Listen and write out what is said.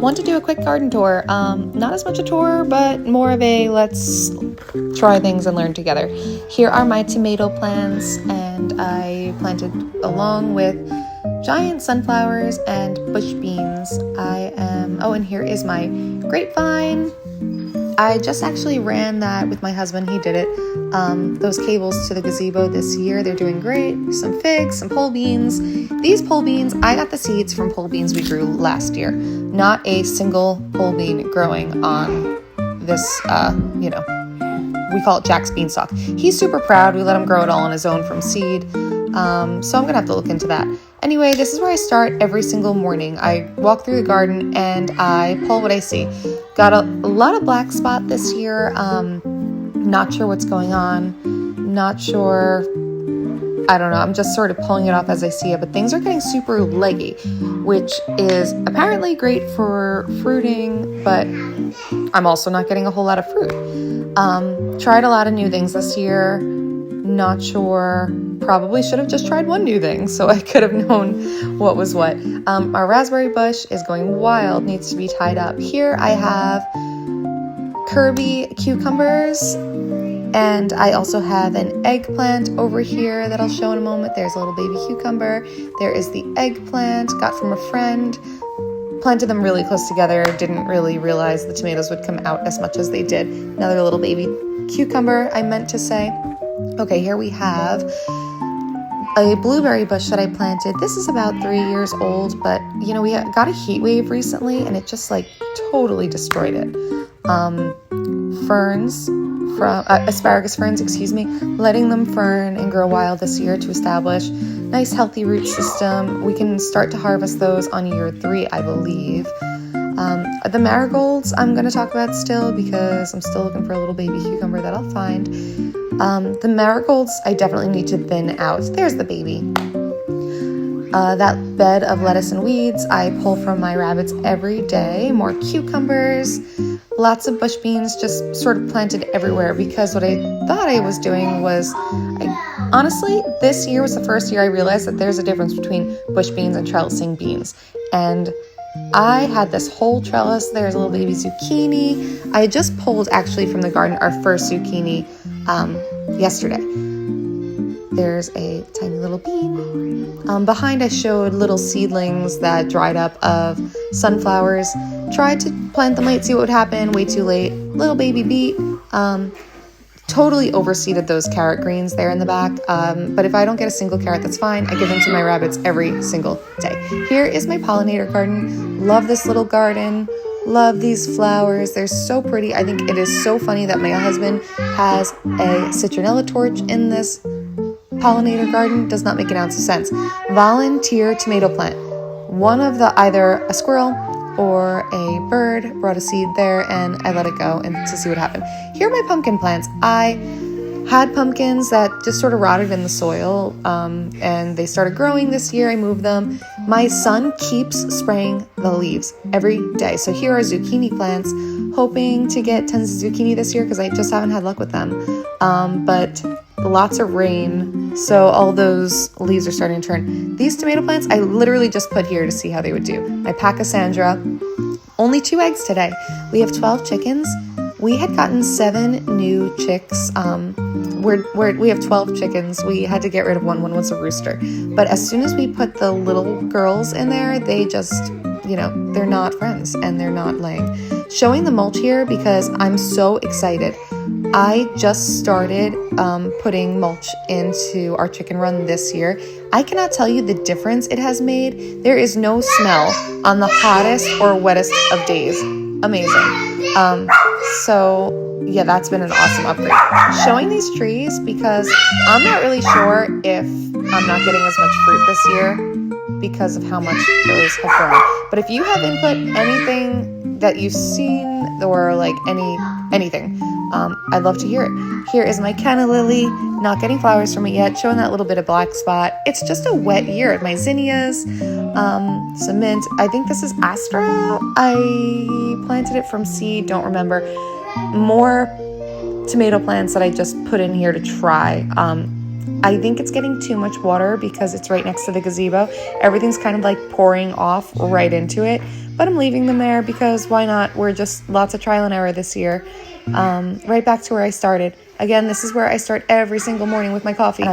Want to do a quick garden tour. Not as much a tour, but more of a let's try things and learn together. Here are my tomato plants, and I planted along with giant sunflowers and bush beans. And here is my grapevine. I just actually ran that with my husband. He did it. Those cables to the gazebo this year, they're doing great. Some figs, some pole beans. These pole beans, I got the seeds from pole beans we grew last year. Not a single pole bean growing on this, we call it Jack's beanstalk. He's super proud. We let him grow it all on his own from seed. So I'm going to have to look into that. Anyway, this is where I start every single morning. I walk through the garden and I pull what I see. Got a lot of black spot this year. Not sure what's going on. Not sure. I don't know. I'm just sort of pulling it off as I see it. But things are getting super leggy, which is apparently great for fruiting, but I'm also not getting a whole lot of fruit. Tried a lot of new things this year. Not sure. Probably should have just tried one new thing so I could have known what was what. Our raspberry bush is going wild, needs to be tied up. Here I have Kirby cucumbers, and I also have an eggplant over here that I'll show in a moment. There's a little baby cucumber. There is the eggplant, got from a friend. Planted them really close together. Didn't really realize the tomatoes would come out as much as they did. Another little baby cucumber, I meant to say. Okay, here we have a blueberry bush that I planted. This is about 3 years old, but we got a heat wave recently and it just totally destroyed it. Asparagus ferns, letting them fern and grow wild this year to establish nice healthy root system. We can start to harvest those on year 3, I believe. The marigolds I'm going to talk about still because I'm still looking for a little baby cucumber that I'll find. The marigolds I definitely need to thin out. There's the baby. That bed of lettuce and weeds I pull from my rabbits every day. More cucumbers, lots of bush beans just sort of planted everywhere because what I thought I was doing was, honestly, this year was the first year I realized that there's a difference between bush beans and trellising beans. And I had this whole trellis. There's a little baby zucchini. I just pulled actually from the garden our first zucchini yesterday. There's a tiny little bean. Behind I showed little seedlings that dried up of sunflowers. Tried to plant them late, see what would happen. Way too late. Little baby beet. Totally overseeded those carrot greens there in the back. But if I don't get a single carrot, that's fine. I give them to my rabbits every single day. Here is my pollinator garden. Love this little garden. Love these flowers. They're so pretty. I think it is so funny that my husband has a citronella torch in this pollinator garden. Does not make an ounce of sense. Volunteer tomato plant. One of either a squirrel or a bird brought a seed there and I let it go and to see what happened. Here are my pumpkin plants. I had pumpkins that just sort of rotted in the soil and they started growing this year. I moved them. My son keeps spraying the leaves every day. So here are zucchini plants, hoping to get tons of zucchini this year because I just haven't had luck with them. But lots of rain, so all those leaves are starting to turn. These tomato plants I literally just put here to see how they would do. My Pachysandra, only 2 eggs today. We have 12 chickens. We had gotten 7 new chicks. We have 12 chickens. We had to get rid of one. One was a rooster. But as soon as we put the little girls in there, they just, they're not friends and they're not laying. Showing the mulch here because I'm so excited. I just started putting mulch into our chicken run this year. I cannot tell you the difference it has made. There is no smell on the hottest or wettest of days. Amazing. That's been an awesome upgrade. Showing these trees because I'm not really sure if I'm not getting as much fruit this year because of how much those have grown. But if you have input, anything that you've seen or anything, I'd love to hear it. Here is my canna lily, not getting flowers from it yet, showing that little bit of black spot. It's just a wet year. My zinnias, some mint. I think this is Astra. I planted it from seed, don't remember. More tomato plants that I just put in here to try. I think it's getting too much water because it's right next to the gazebo. Everything's kind of pouring off right into it. but I'm leaving them there because why not? We're just lots of trial and error this year. Right back to where I started. Again, this is where I start every single morning with my coffee.